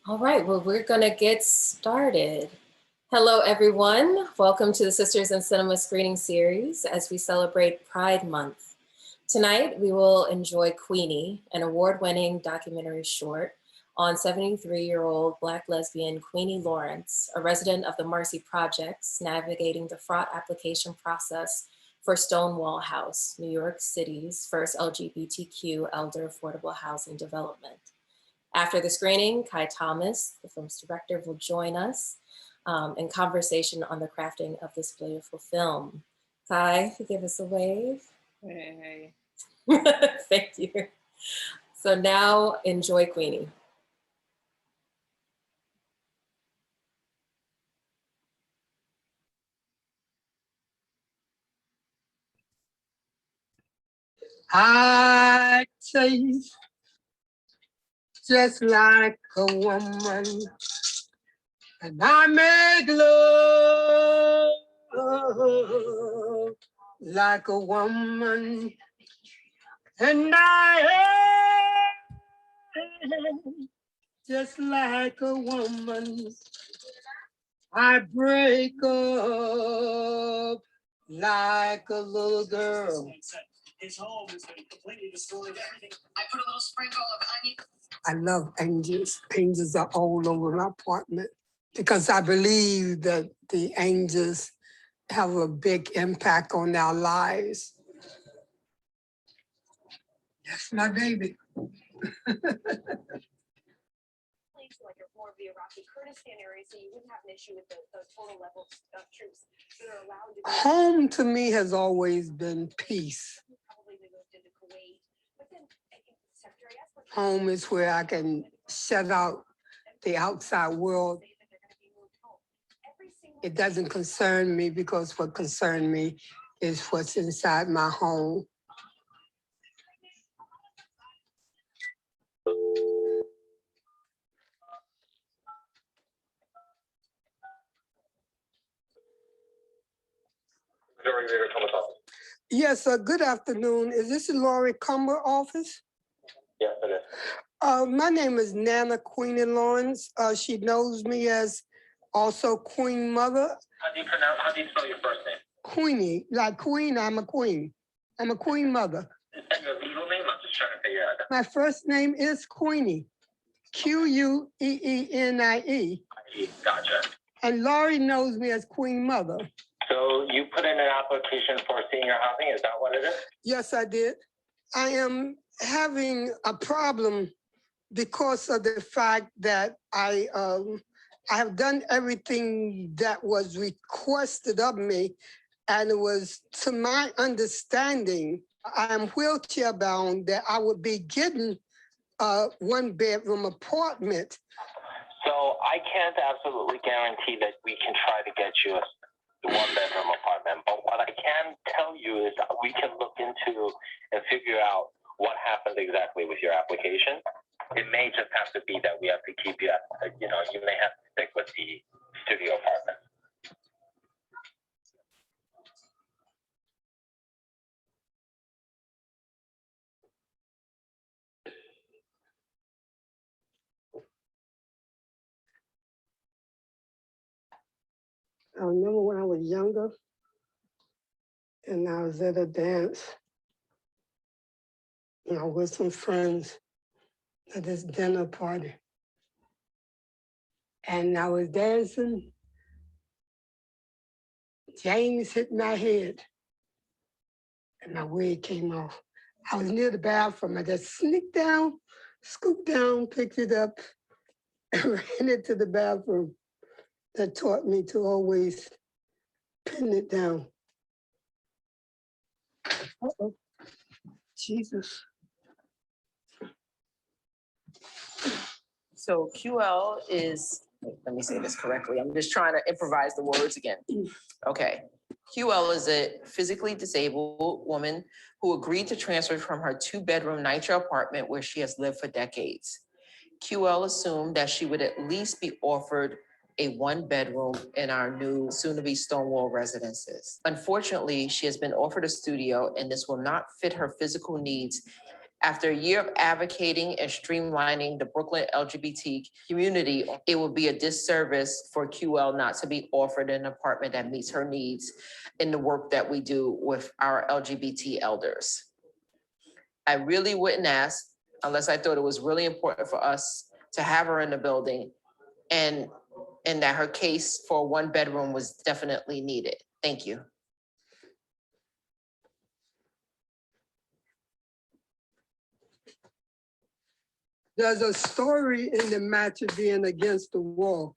All right, well, we're gonna get started. Hello, everyone. Welcome to the Sisters in Cinema screening series as we celebrate Pride Month. Tonight, we will enjoy Queenie, an award-winning documentary short on 73-year-old Black lesbian Queenie Lawrence, a resident of the Marcy Projects, navigating the fraught application process for Stonewall House, New York City's first LGBTQ elder affordable housing development. After the screening, Cai Thomas, the film's director, will join us in conversation on the crafting of this beautiful film. Cai, give us a wave. Hey. Thank you. So now enjoy Queenie. I taste just like a woman, and I make love like a woman, and I just like a woman. I break up like a little girl. His home has been completely destroyed. Everything. I put a little sprinkle of onion. I love angels. Angels are all over my apartment because I believe that the angels have a big impact on our lives. That's my baby. Like you're more of the Iraqi Kurdistan area, so you wouldn't have an issue with the total level of troops that are allowed to be. Home to me has always been peace. Probably they moved into Kuwait, but then I think the Secretary asked. Home is where I can shut out the outside world. It doesn't concern me because what concerns me is what's inside my home. Yes, good afternoon. Is this the Laurie Cumber office? Yes, it is. My name is Nana Queenie Lawrence. She knows me as also Queen Mother. How do you spell your first name? Queenie, like Queen, I'm a queen. I'm a Queen Mother. Is that your legal name? I'm just trying to figure out. My first name is Queenie. Queenie. Gotcha. And Laurie knows me as Queen Mother. So you put in an application for senior housing, is that what it is? Yes, I did. I am having a problem because of the fact that I have done everything that was requested of me, and it was, to my understanding, I am wheelchair bound, that I would be getting a one-bedroom apartment. So I can't absolutely guarantee that we can try to get you a one-bedroom apartment, but what I can tell you is we can look into and figure out what happened exactly with your application. It may just have to be that we have to keep you, you may have to stick with the studio apartment. I remember when I was younger and I was at a dance, with some friends at this dinner party. And I was dancing. James hit my head and my wig came off. I was near the bathroom. I just sneaked down, scooped down, picked it up, and ran into the bathroom. That taught me to always pin it down. Uh-oh. Jesus. So QL is, let me say this correctly. I'm just trying to improvise the words again. Okay. QL is a physically disabled woman who agreed to transfer from her 2-bedroom NYCHA apartment where she has lived for decades. QL assumed that she would at least be offered a 1-bedroom in our new soon-to-be Stonewall residences. Unfortunately, she has been offered a studio and this will not fit her physical needs. After a year of advocating and streamlining the Brooklyn LGBT community, it will be a disservice for QL not to be offered an apartment that meets her needs in the work that we do with our LGBT elders. I really wouldn't ask unless I thought it was really important for us to have her in the building and that her case for a 1-bedroom was definitely needed. Thank you. There's a story in the matter being against the wall.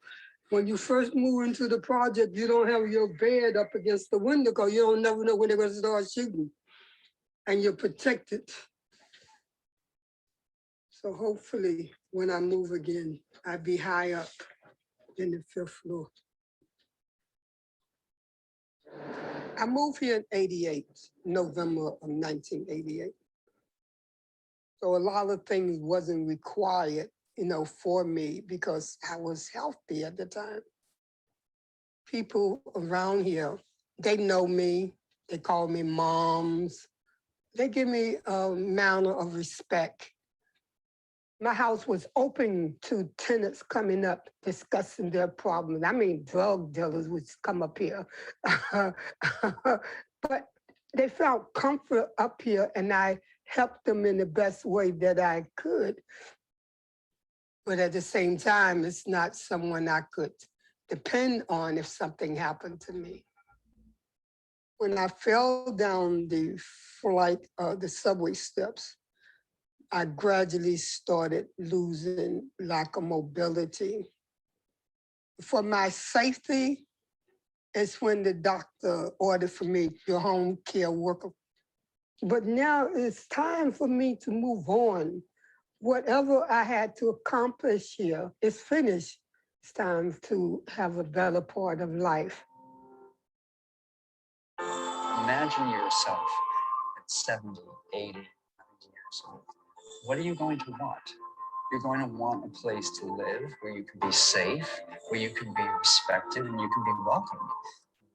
When you first move into the project, you don't have your bed up against the window because you don't never know when they're gonna start shooting. And you're protected. So hopefully when I move again, I'll be high up in the 5th floor. I moved here in 88, November of 1988. So a lot of things wasn't required, for me because I was healthy at the time. People around here, they know me. They call me moms. They give me a manner of respect. My house was open to tenants coming up, discussing their problems. I mean, drug dealers would come up here. But they felt comfort up here and I helped them in the best way that I could. But at the same time, it's not someone I could depend on if something happened to me. When I fell down the subway steps, I gradually started losing lack of mobility. For my safety, it's when the doctor ordered for me, your home care worker. But now it's time for me to move on. Whatever I had to accomplish here is finished. It's time to have a better part of life. Imagine yourself at 70, 80, 90 years old. What are you going to want? You're going to want a place to live where you can be safe, where you can be respected, and you can be welcomed.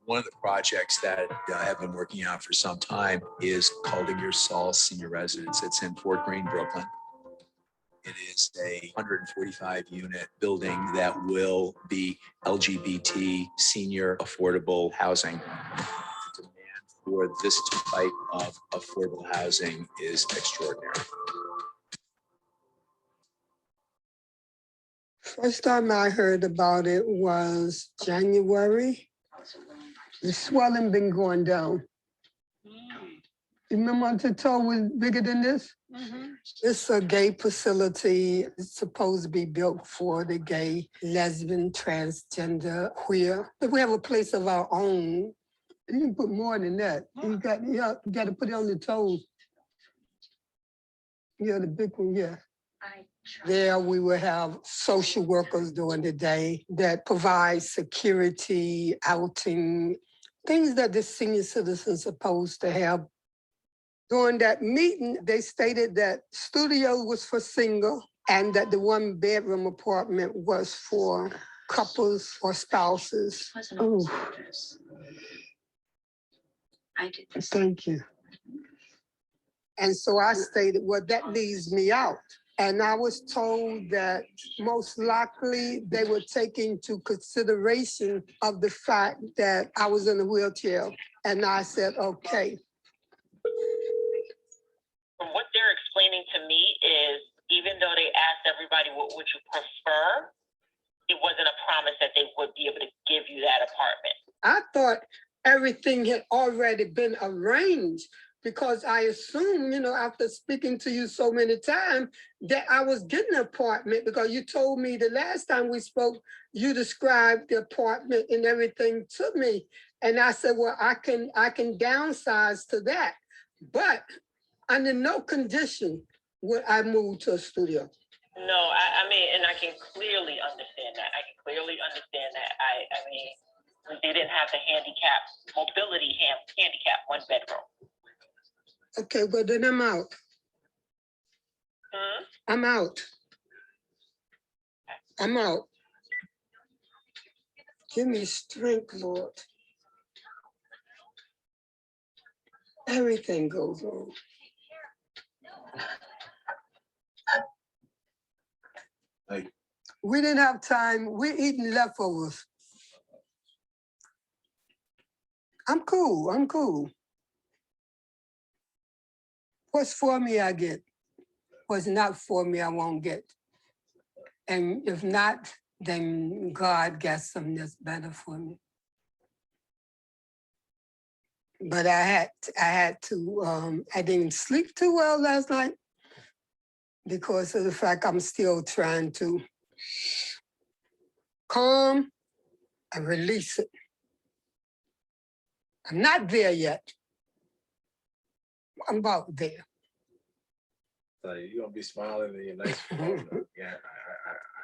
One of the projects that I have been working on for some time is called Your Soul Senior Residence. It's in Fort Greene, Brooklyn. It is a 145-unit building that will be LGBT senior affordable housing. The demand for this type of affordable housing is extraordinary. First time I heard about it was January. The swelling been going down. You remember the toe was bigger than this? Mm-hmm. It's a gay facility. It's supposed to be built for the gay, lesbian, transgender, queer. If we have a place of our own, you can put more than that. You got to put it on the toes. Yeah, the big one, yeah. There we will have social workers during the day that provide security, outing, things that the senior citizens are supposed to have. During that meeting, they stated that studio was for single and that the 1-bedroom apartment was for couples or spouses. Oh, I did this. Thank you. And so I stated, well, that leaves me out. And I was told that most likely they would take into consideration of the fact that I was in a wheelchair. And I said, okay. From what they're explaining to me is, even though they asked everybody what would you prefer, it wasn't a promise that they would be able to give you that apartment. I thought everything had already been arranged because I assumed, after speaking to you so many times, that I was getting an apartment because you told me the last time we spoke, you described the apartment and everything to me. And I said, well, I can downsize to that. But under no condition would I move to a studio. No, I mean, and I can clearly understand that. I mean, they didn't have the mobility handicap, 1-bedroom. Okay, well then I'm out. I'm out. I'm out. Give me strength, Lord. Everything goes wrong. Like, We didn't have time. We're eating leftovers. I'm cool. I'm cool. What's for me, I get. What's not for me, I won't get. And if not, then God got something that's better for me. But I didn't sleep too well last night because of the fact I'm still trying to calm and release it. I'm not there yet. I'm about there. So you're gonna be smiling and you're nice. Yeah, I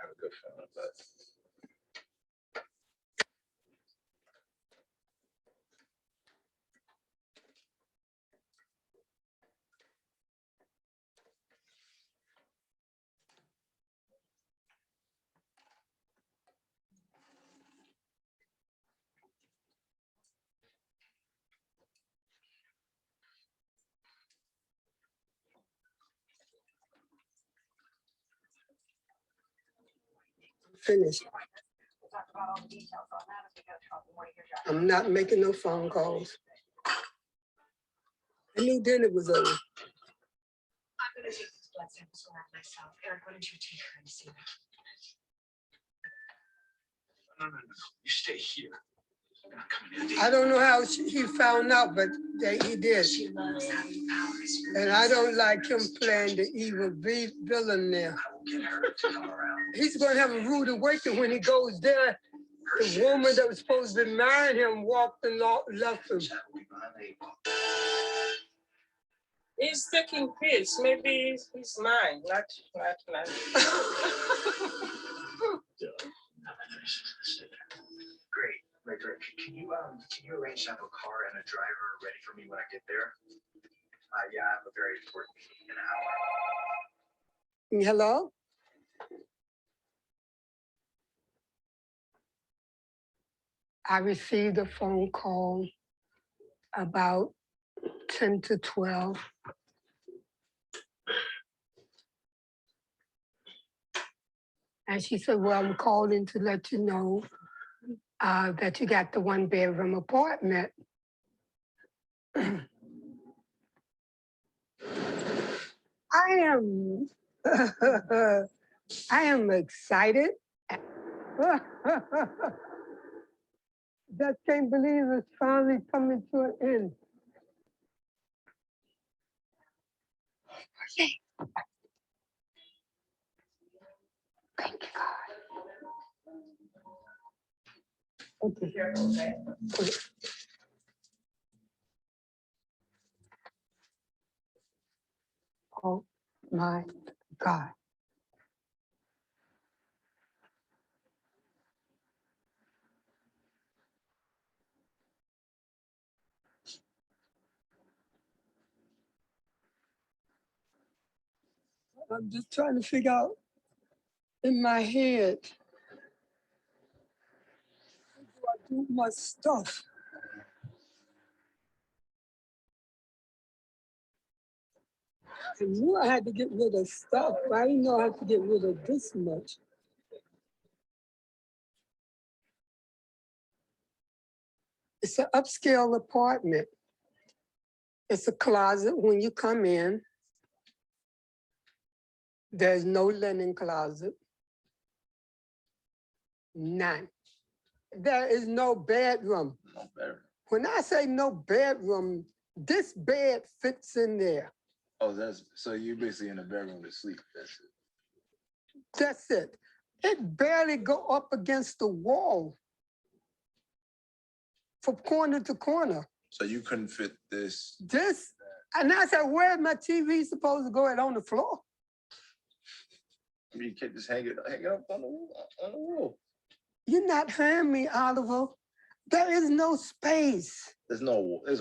have a good feeling, but. Finished. I'm not making no phone calls. I knew dinner was over. I'm gonna take this blood sample myself. Eric, why don't you take her and see that? No. You stay here. I don't know how he found out, but he did. She loves having powers. And I don't like him playing the evil villain there. He's going to have a rude awakening when he goes there. The woman that was supposed to be marrying him walked and left him. He's taking pills. Maybe he's mine, not. Great. Can you arrange to have a car and a driver ready for me when I get there? Yeah, I have a very important meeting in an hour. Hello? I received a phone call about 10 to 12. And she said, well, I'm calling to let you know that you got the 1-bedroom apartment. I am excited. Just can't believe it's finally coming to an end. Okay. Thank you, God. Okay. Oh my God. I'm just trying to figure out in my head, how do I do my stuff? I knew I had to get rid of stuff, but I didn't know I had to get rid of this much. It's an upscale apartment. It's a closet when you come in. There's no linen closet. None. There is no bedroom. No better. When I say no bedroom, this bed fits in there. Oh, so you're basically in a bedroom to sleep. That's it. That's it. It barely go up against the wall from corner to corner. So you couldn't fit this. And I said, where's my TV supposed to go? It on the floor? I mean, you can't just hang it up on the wall. You're not hearing me, Oliver. There is no space. There's a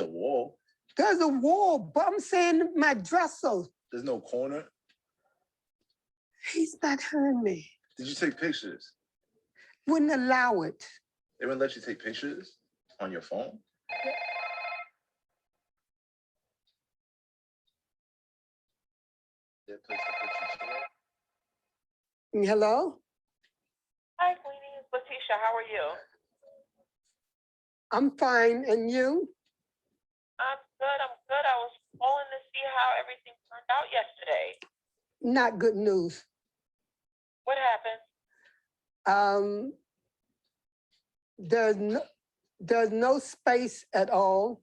wall. There's a wall, but I'm saying my dresser. There's no corner. He's not hearing me. Did you take pictures? Wouldn't allow it. They wouldn't let you take pictures on your phone? Their place to put you to. Hello? Hi, Queenie. It's Letitia. How are you? I'm fine, and you? I'm good. I'm good. I was calling to see how everything turned out yesterday. Not good news. What happened? There's no space at all.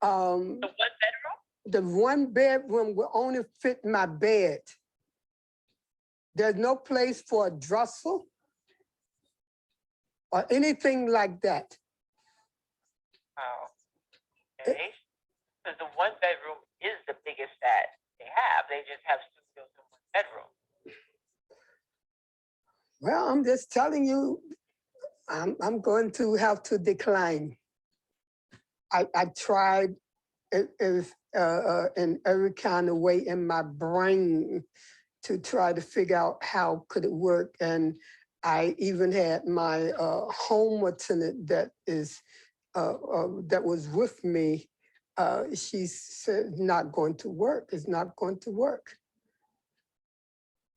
The one bedroom? The one bedroom will only fit my bed. There's no place for a dresser or anything like that. Oh, okay. Because the one bedroom is the biggest that they have. They just have studios in one bedroom. Well, I'm just telling you, I'm going to have to decline. I tried it in every kind of way in my brain to try to figure out how could it work. And I even had my home attendant that was with me. She said, not going to work. It's not going to work.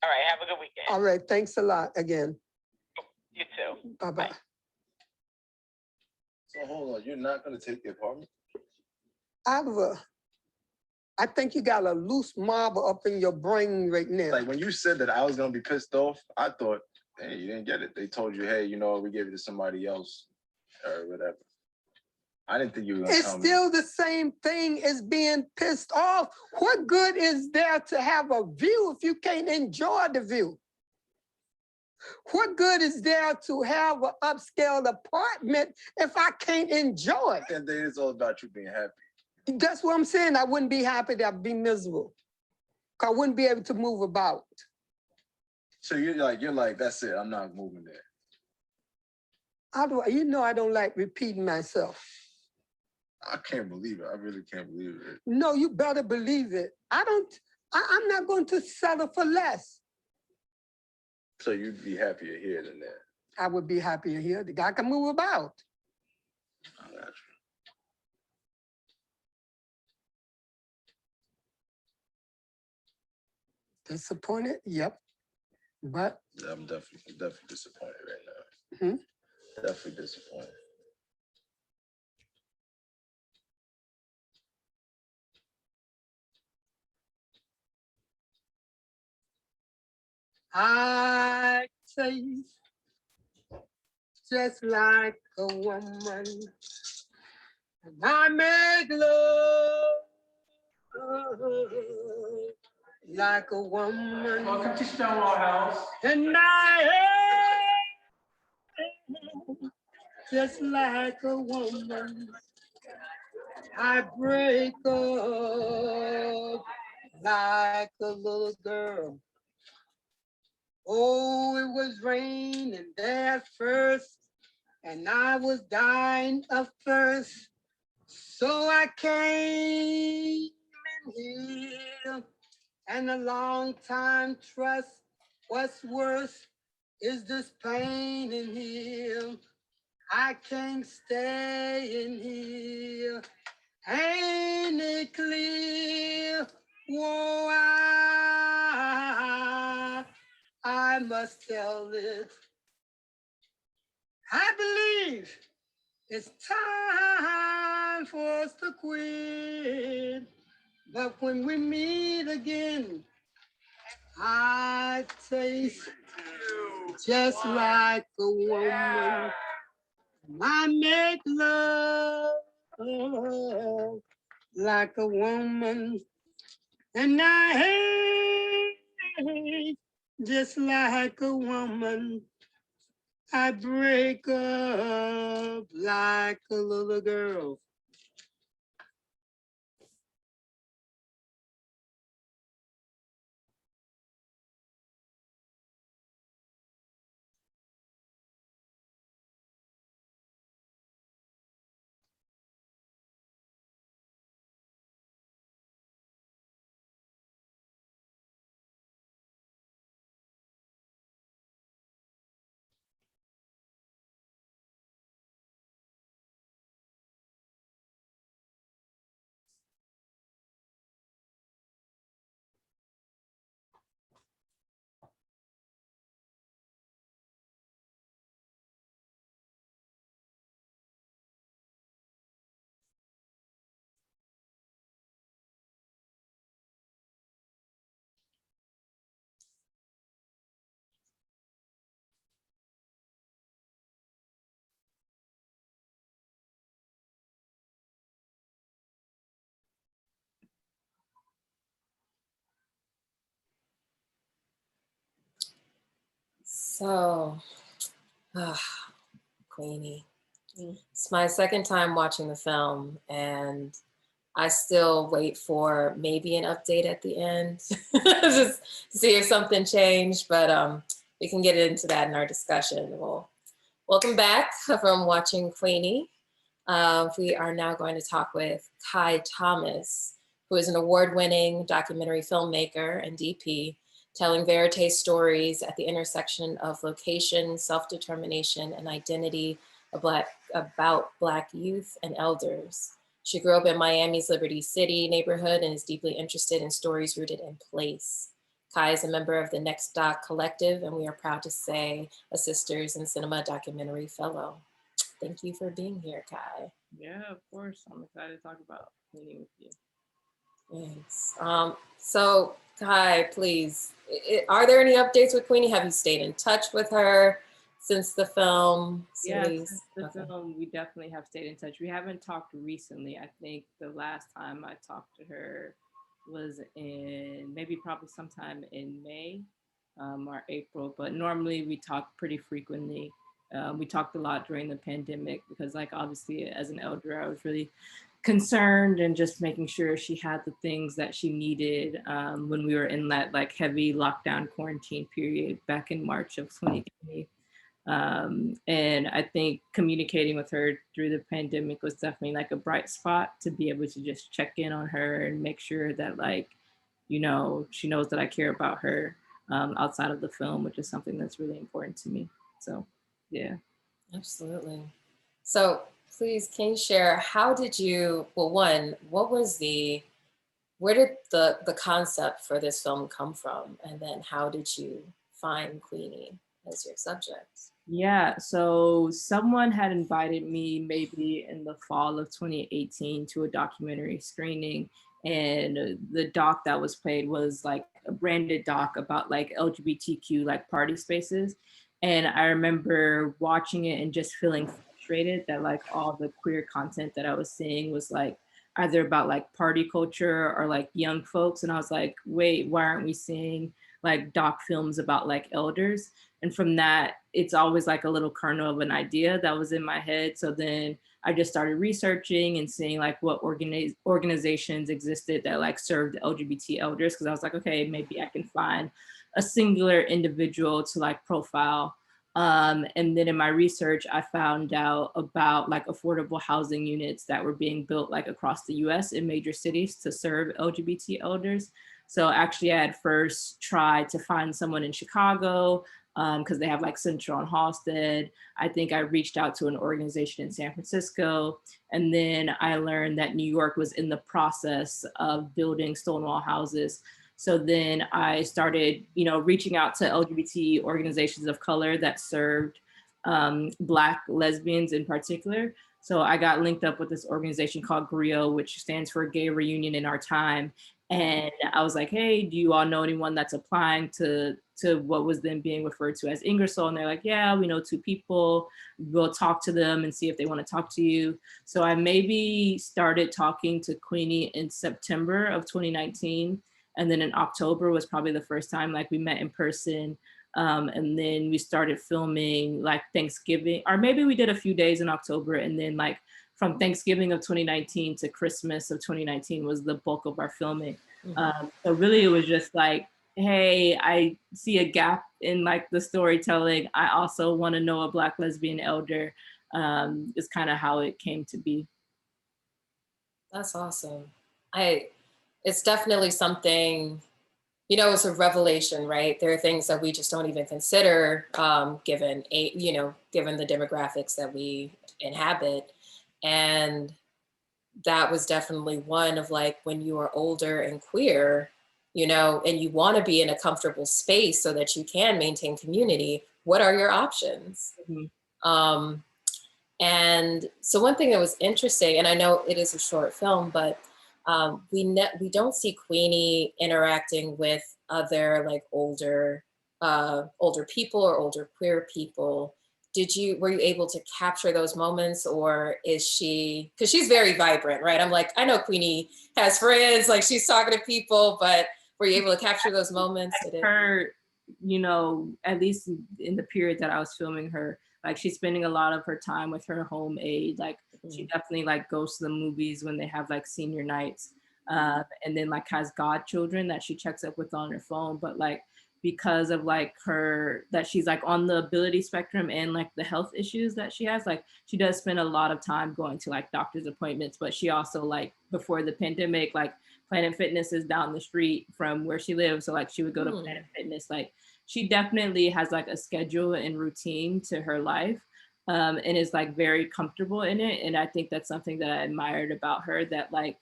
All right. Have a good weekend. All right. Thanks a lot again. You too. Bye-bye. Bye. So hold on, you're not gonna take the apartment? Oliver, I think you got a loose marble up in your brain right now. Like when you said that I was gonna be pissed off, I thought, hey, you didn't get it. They told you, hey, you know, we gave it to somebody else or whatever. I didn't think you were gonna It's tell me. still the same thing as being pissed off. What good is there to have a view if you can't enjoy the view? What good is there to have an upscale apartment if I can't enjoy it? And then it's all about you being happy. That's what I'm saying. I wouldn't be happy. I'd be miserable. 'Cause I wouldn't be able to move about. So you're like, that's it. I'm not moving there. You know I don't like repeating myself. I can't believe it. I really can't believe it. No, you better believe it. I'm not going to settle for less. So you'd be happier here than there. I would be happier here. The guy can move about. I got you. Disappointed? Yep. But Yeah, I'm definitely disappointed right now. Hmm? Definitely disappointed. I taste just like a woman. And I make love like a woman. Welcome to Stonewall House. And I hate just like a woman. I break up like a little girl. Oh, it was raining there at first, and I was dying of thirst. So I came in here, and a long time trust. What's worse is this pain in here. I can't stay in here. Ain't it clear? Whoa, I must tell it. I believe it's time for us to quit. But when we meet again, I taste just like a woman. I make love like a woman. And I hate just like a woman. I break up like a little girl. So, Queenie. It's my second time watching the film, and I still wait for maybe an update at the end, just to see if something changed, but we can get into that in our discussion. Well, welcome back from watching Queenie. We are now going to talk with Cai Thomas, who is an award-winning documentary filmmaker and DP, telling verite stories at the intersection of location, self-determination, and identity about Black youth and elders. She grew up in Miami's Liberty City neighborhood and is deeply interested in stories rooted in place. Cai is a member of the Next Doc Collective, and we are proud to say a Sisters in Cinema documentary fellow. Thank you for being here, Cai. Yeah, of course. I'm excited to talk about meeting with you. Thanks. So, Cai, please, are there any updates with Queenie? Have you stayed in touch with her since the film series? Yeah, since the film, we definitely have stayed in touch. We haven't talked recently. I think the last time I talked to her was in probably sometime in May or April, but normally we talk pretty frequently. We talked a lot during the pandemic because, like, obviously as an elder, I was really concerned and just making sure she had the things that she needed when we were in that like heavy lockdown quarantine period back in March of 2020. And I think communicating with her through the pandemic was definitely like a bright spot to be able to just check in on her and make sure that, like, you know, she knows that I care about her outside of the film, which is something that's really important to me. So, yeah. Absolutely. So please, can you share, how did you, well, one, where did the concept for this film come from? And then how did you find Queenie as your subject? Yeah, so someone had invited me maybe in the fall of 2018 to a documentary screening, and the doc that was played was like a branded doc about like LGBTQ like party spaces. And I remember watching it and just feeling frustrated that like all the queer content that I was seeing was like either about like party culture or like young folks. And I was like, wait, why aren't we seeing like doc films about like elders? And from that, it's always like a little kernel of an idea that was in my head. So then I just started researching and seeing like what organizations existed that like served LGBT elders. Cause I was like, okay, maybe I can find a singular individual to like profile. And then in my research, I found out about like affordable housing units that were being built like across the US in major cities to serve LGBT elders. So actually I had first tried to find someone in Chicago because they have like Central and Halstead. I think I reached out to an organization in San Francisco. And then I learned that New York was in the process of building Stonewall Houses. So then I started, you know, reaching out to LGBT organizations of color that served Black lesbians in particular. So I got linked up with this organization called GRIO, which stands for Gay Reunion in Our Time. And I was like, hey, do you all know anyone that's applying to what was then being referred to as Ingersoll? And they're like, yeah, we know 2 people. We'll talk to them and see if they want to talk to you. So I maybe started talking to Queenie in September of 2019. And then in October was probably the first time like we met in person. And then we started filming like Thanksgiving, or maybe we did a few days in October. And then like from Thanksgiving of 2019 to Christmas of 2019 was the bulk of our filming. So really it was just like, hey, I see a gap in like the storytelling. I also want to know a Black lesbian elder, is kind of how it came to be. That's awesome. It's definitely something, you know, it's a revelation, right? There are things that we just don't even consider given the demographics that we inhabit. And that was definitely one of like, when you are older and queer, you know, and you want to be in a comfortable space so that you can maintain community, what are your options? Mm-hmm. And so one thing that was interesting, and I know it is a short film, but we don't see Queenie interacting with other like older people or older queer people. Were you able to capture those moments, or is she, because she's very vibrant, right? I'm like, I know Queenie has friends, like she's talking to people, but were you able to capture those moments? you know, at least in the period that I was filming her, like she's spending a lot of her time with her home aide. Like she definitely like goes to the movies when they have like senior nights. And then like has godchildren that she checks up with on her phone. But like, because of like her, that she's like on the ability spectrum and like the health issues that she has, like she does spend a lot of time going to like doctor's appointments, but she also like before the pandemic, like Planet Fitness is down the street from where she lives. So like she would go to Planet Fitness. Like she definitely has like a schedule and routine to her life, and is like very comfortable in it. And I think that's something that I admired about her, that like,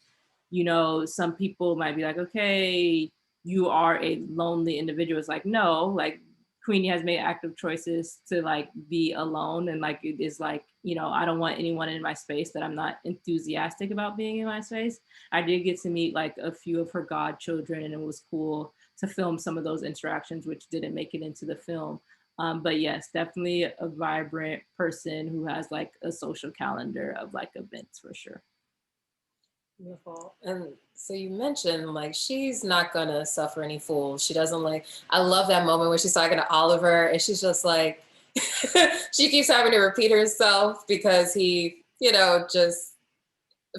you know, some people might be like, okay, you are a lonely individual. It's like, no, like Queenie has made active choices to like be alone. And like, it is like, you know, I don't want anyone in my space that I'm not enthusiastic about being in my space. I did get to meet like a few of her godchildren, and it was cool to film some of those interactions, which didn't make it into the film. But yes, definitely a vibrant person who has like a social calendar of like events for sure. Beautiful. And so you mentioned like she's not gonna suffer any fools. She doesn't like, I love that moment when she's talking to Oliver and she's just like, she keeps having to repeat herself because he, you know, just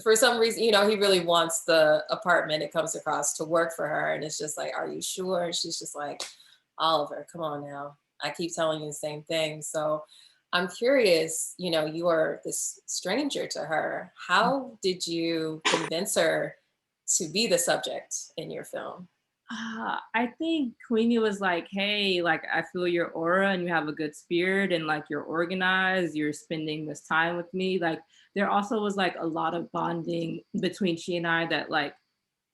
for some reason, you know, he really wants the apartment, it comes across, to work for her. And it's just like, are you sure? And she's just like, Oliver, come on now. I keep telling you the same thing. So I'm curious, you know, you are this stranger to her. How did you convince her to be the subject in your film? I think Queenie was like, hey, like I feel your aura and you have a good spirit and like you're organized, you're spending this time with me. Like there also was like a lot of bonding between she and I that like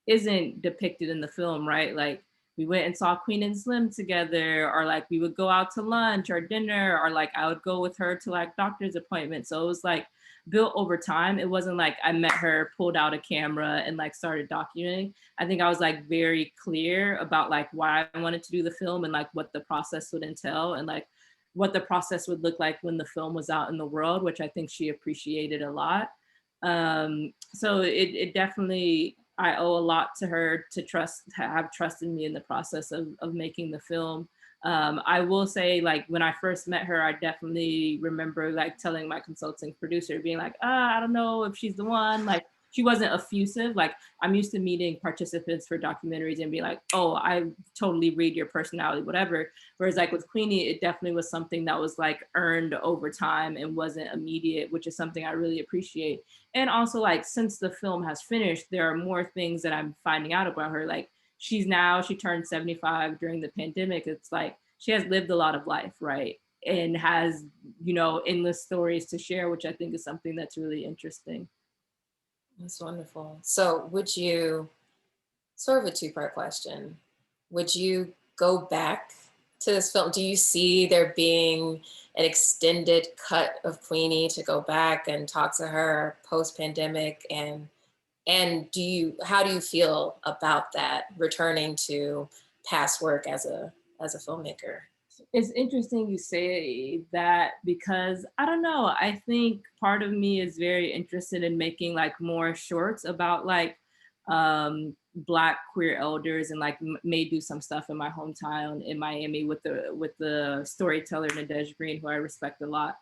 isn't depicted in the film, right? Like we went and saw Queen and Slim together, or like we would go out to lunch or dinner, or like I would go with her to like doctor's appointments. So it was like built over time. It wasn't like I met her, pulled out a camera and like started documenting. I think I was like very clear about like why I wanted to do the film and like what the process would entail and like what the process would look like when the film was out in the world, which I think she appreciated a lot. So it definitely, I owe a lot to her to have trusted me in the process of making the film. I will say, like, when I first met her, I definitely remember like telling my consulting producer, being like, I don't know if she's the one. Like, she wasn't effusive. Like, I'm used to meeting participants for documentaries and being like, oh, I totally read your personality, whatever. Whereas like with Queenie, it definitely was something that was like earned over time and wasn't immediate, which is something I really appreciate. And also like, since the film has finished, there are more things that I'm finding out about her. Like she turned 75 during the pandemic. It's like, she has lived a lot of life, right? And has, you know, endless stories to share, which I think is something that's really interesting. That's wonderful. So would you, sort of a two-part question, would you go back to this film? Do you see there being an extended cut of Queenie to go back and talk to her post-pandemic? And how do you feel about that, returning to past work as a filmmaker? It's interesting you say that, because I don't know, I think part of me is very interested in making like more shorts about like Black queer elders, and like may do some stuff in my hometown in Miami with the storyteller Nadej Green, who I respect a lot.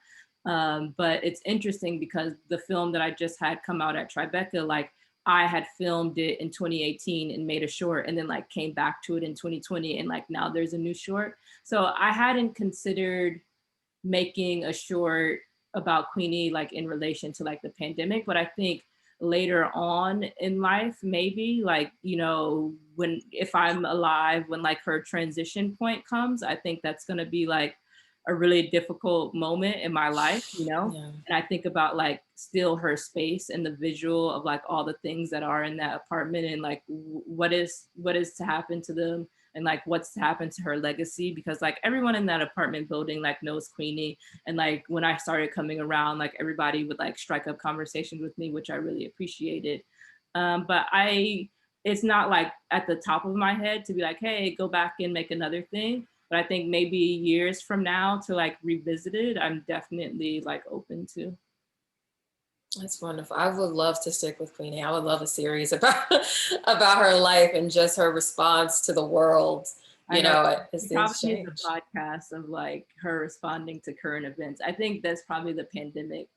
But it's interesting because the film that I just had come out at Tribeca, like I had filmed it in 2018 and made a short, and then like came back to it in 2020, and like now there's a new short. So I hadn't considered making a short about Queenie like in relation to like the pandemic, but I think later on in life, maybe like, you know, if I'm alive when like her transition point comes, I think that's gonna be like a really difficult moment in my life, you know? Yeah. And I think about like still her space and the visual of like all the things that are in that apartment, and like what is to happen to them, and like what's to happen to her legacy, because like everyone in that apartment building like knows Queenie. And like when I started coming around, like everybody would like strike up conversations with me, which I really appreciated. But it's not like at the top of my head to be like, hey, go back and make another thing. But I think maybe years from now to like revisit it, I'm definitely like open to. That's wonderful. I would love to stick with Queenie. I would love a series about about her life and just her response to the world I you know. know, as It things probably is change. a podcast of like her responding to current events. I think that's probably the pandemic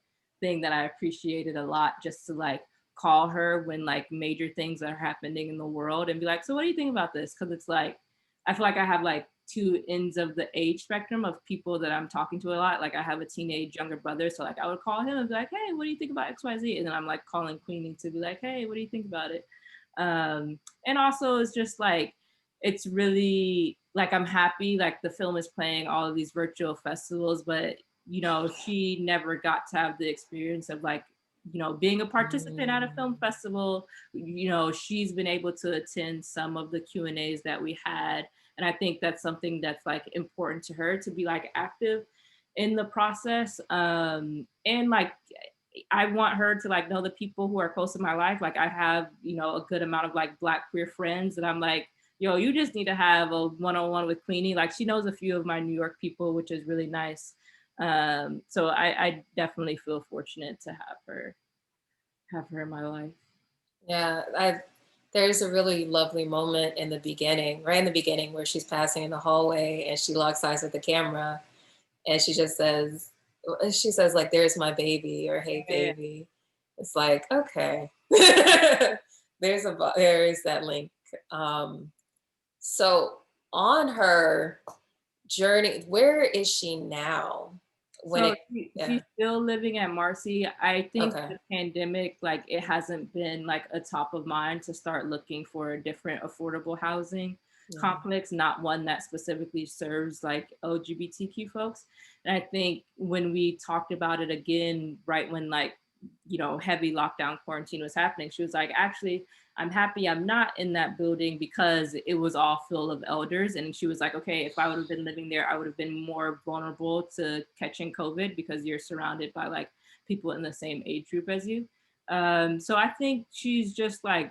thing that I appreciated a lot, just to like call her when like major things are happening in the world and be like, so what do you think about this? Because it's like, I feel like I have like two ends of the age spectrum of people that I'm talking to a lot. Like I have a teenage younger brother. So like I would call him and be like, hey, what do you think about XYZ? And then I'm like calling Queenie to be like, hey, what do you think about it? And also it's just like, it's really like, I'm happy like the film is playing all of these virtual festivals, but you know, she never got to have the experience of like, you know, being a participant at a film festival. You know, she's been able to attend some of the Q&As that we had. And I think that's something that's like important to her, to be like active in the process. And like, I want her to like know the people who are close to my life. Like I have, you know, a good amount of like Black queer friends, and I'm like, yo, you just need to have a one-on-one with Queenie. Like she knows a few of my New York people, which is really nice. So I definitely feel fortunate to have her in my life. Yeah, there's a really lovely moment in the beginning, right in the beginning, where she's passing in the hallway and she locks eyes with the camera, and she says like, "There's my baby," or "Hey baby." It's like, okay, there is that link. So on her journey, where is she now? She's still living at Marcy. I think Okay. the pandemic, like it hasn't been like a top of mind to start looking for a different affordable housing complex, not one that specifically serves like LGBTQ folks. And I think when we talked about it again, right when like, you know, heavy lockdown quarantine was happening, she was like, actually, I'm happy I'm not in that building because it was all full of elders. And she was like, okay, if I would have been living there, I would have been more vulnerable to catching COVID because you're surrounded by like people in the same age group as you. So I think she's just like,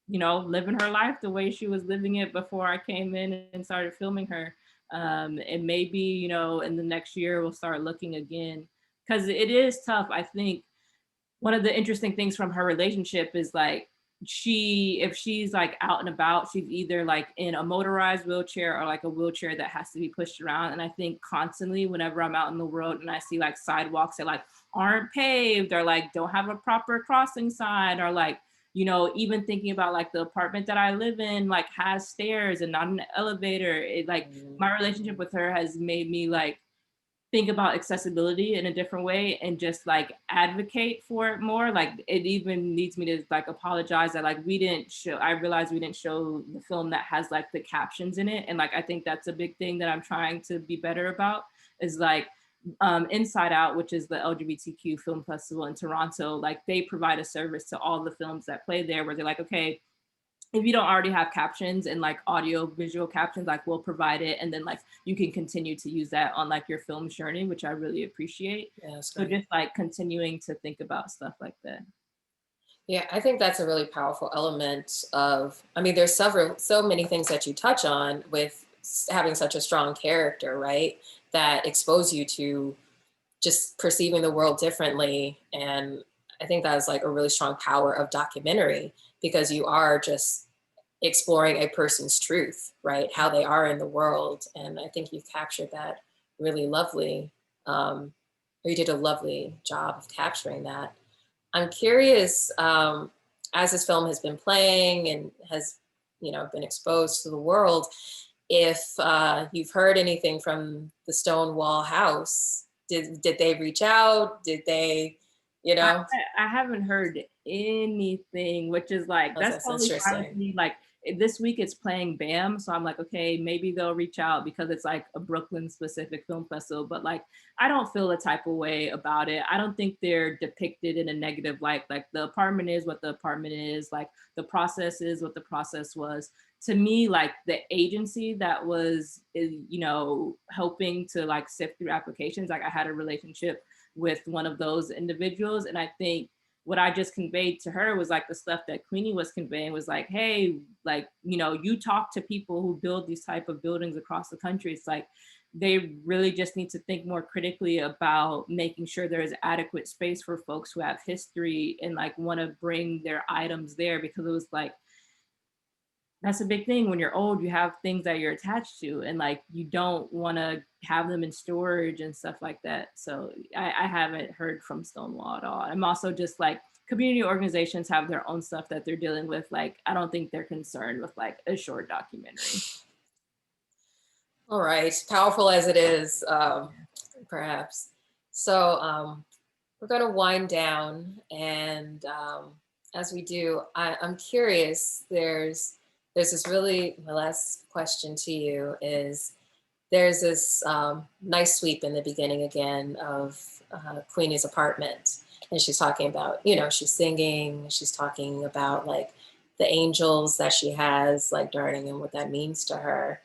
you know, living her life the way she was living it before I came in and started filming her. And maybe, you know, in the next year, we'll start looking again, because it is tough. I think one of the interesting things from her relationship is like, if she's like out and about, she's either like in a motorized wheelchair or like a wheelchair that has to be pushed around. And I think constantly whenever I'm out in the world and I see like sidewalks that like aren't paved or like don't have a proper crossing sign, or like, you know, even thinking about like the apartment that I live in like has stairs and not an elevator, it like my relationship with her has made me like think about accessibility in a different way and just like advocate for it more. Like it even needs me to like apologize that like I realized we didn't show the film that has like the captions in it. And like, I think that's a big thing that I'm trying to be better about, is like Inside Out, which is the LGBTQ film festival in Toronto, like they provide a service to all the films that play there where they're like, okay, if you don't already have captions and like audio visual captions, like we'll provide it, and then like you can continue to use that on like your film journey, which I really appreciate. So just like continuing to think about stuff like that. Yeah, I think that's a really powerful element of, I mean, there's so many things that you touch on with having such a strong character, right? That expose you to just perceiving the world differently. And I think that's like a really strong power of documentary, because you are just exploring a person's truth, right? How they are in the world. And I think you've captured that really lovely, or you did a lovely job of capturing that. I'm curious, as this film has been playing and has, you know, been exposed to the world, if you've heard anything from the Stonewall House. Did they reach out? Did they, you know? I haven't heard anything, which is like, that's totally fine with me. Like this week it's playing BAM. So I'm like, okay, maybe they'll reach out because it's like a Brooklyn specific film festival, but like, I don't feel a type of way about it. I don't think they're depicted in a negative light. Like the apartment is what the apartment is, like the process is what the process was. To me, like the agency that was, you know, helping to like sift through applications, like I had a relationship with one of those individuals. And I think what I just conveyed to her was like the stuff that Queenie was conveying was like, hey, like, you know, you talk to people who build these type of buildings across the country. It's like, they really just need to think more critically about making sure there is adequate space for folks who have history and like want to bring their items there, because it was like, that's a big thing. When you're old, you have things that you're attached to, and like you don't want to have them in storage and stuff like that. So I haven't heard from Stonewall at all. I'm also just like, community organizations have their own stuff that they're dealing with. Like, I don't think they're concerned with like a short documentary. All right, powerful as it is, perhaps. So we're going to wind down, and as we do, I'm curious. There's this really, my last question to you is, there's this nice sweep in the beginning again of Queenie's apartment, and she's talking about, you know, she's singing, she's talking about like the angels that she has like darting and what that means to her.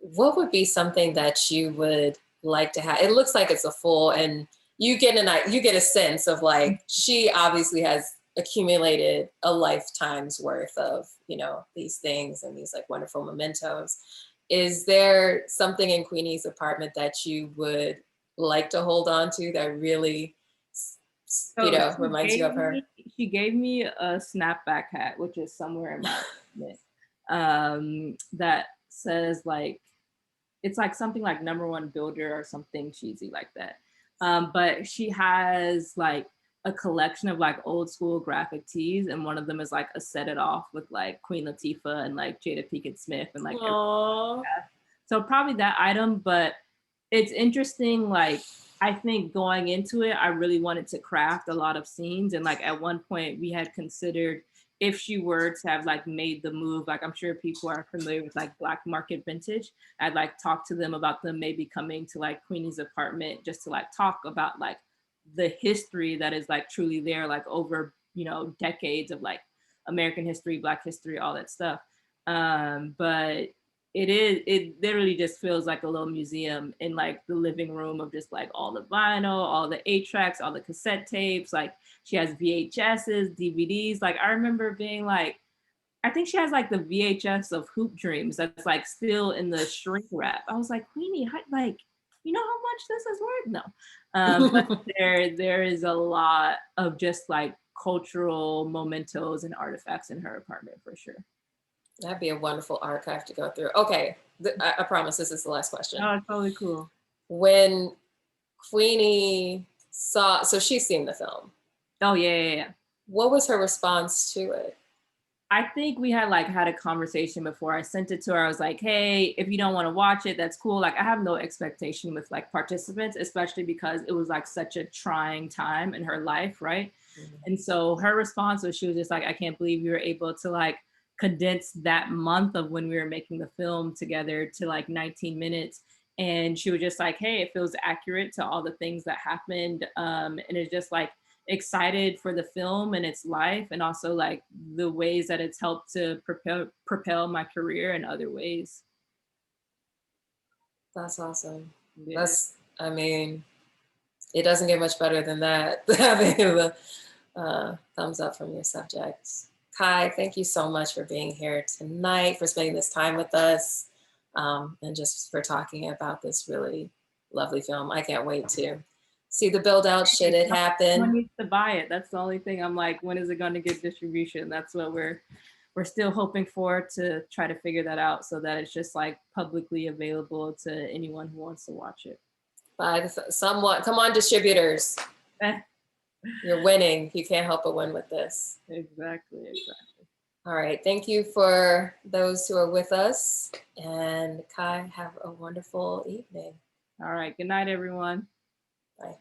What would be something that you would like to have? It looks like it's a full, and you get a sense of like, she obviously has accumulated a lifetime's worth of, you know, these things and these like wonderful mementos. Is there something in Queenie's apartment that you would like to hold on to that really, you know, reminds you of her? She gave me a snapback hat, which is somewhere in my apartment, that says like, it's like something like #1 builder or something cheesy like that. But she has like a collection of like old school graphic tees, and one of them is like a Set It Off with like Queen Latifah and like Jada Pinkett Smith and like, so probably that item. But it's interesting, like I think going into it, I really wanted to craft a lot of scenes, and like at one point we had considered, if she were to have like made the move, like I'm sure people are familiar with like black market vintage, I'd like talk to them about them maybe coming to like Queenie's apartment just to like talk about like the history that is like truly there, like over, you know, decades of like American history, Black history, all that stuff. But it literally just feels like a little museum in like the living room of just like all the vinyl, all the 8-tracks, all the cassette tapes. Like she has VHSs, DVDs. Like I remember being like, I think she has like the VHS of Hoop Dreams that's like still in the shrink wrap. I was like, Queenie, like, you know how much this is worth? No. But there is a lot of just like cultural mementos and artifacts in her apartment for sure. That'd be a wonderful archive to go through. Okay, I promise this is the last question. Oh, totally cool. When Queenie saw, so she's seen the film. Oh yeah. What was her response to it? I think we had a conversation before I sent it to her. I was like, hey, if you don't want to watch it, that's cool. Like I have no expectation with like participants, especially because it was like such a trying time in her life, right? Mm-hmm. And so her response was, she was just like, I can't believe you were able to like condense that month of when we were making the film together to like 19 minutes. And she was just like, hey, it feels accurate to all the things that happened. And it's just like, excited for the film and its life, and also like the ways that it's helped to propel my career in other ways. That's awesome. Yeah. I mean, it doesn't get much better than that. Having the thumbs up from your subjects. Cai, thank you so much for being here tonight, for spending this time with us, and just for talking about this really lovely film. I can't wait to see the build out. Should it happen? Someone needs to buy it. That's the only thing. I'm like, when is it going to get distribution? That's what we're still hoping for, to try to figure that out so that it's just like publicly available to anyone who wants to watch it. By someone, come on, distributors. You're winning. You can't help but win with this. Exactly. All right. Thank you for those who are with us. And Cai, have a wonderful evening. All right. Good night, everyone. Bye.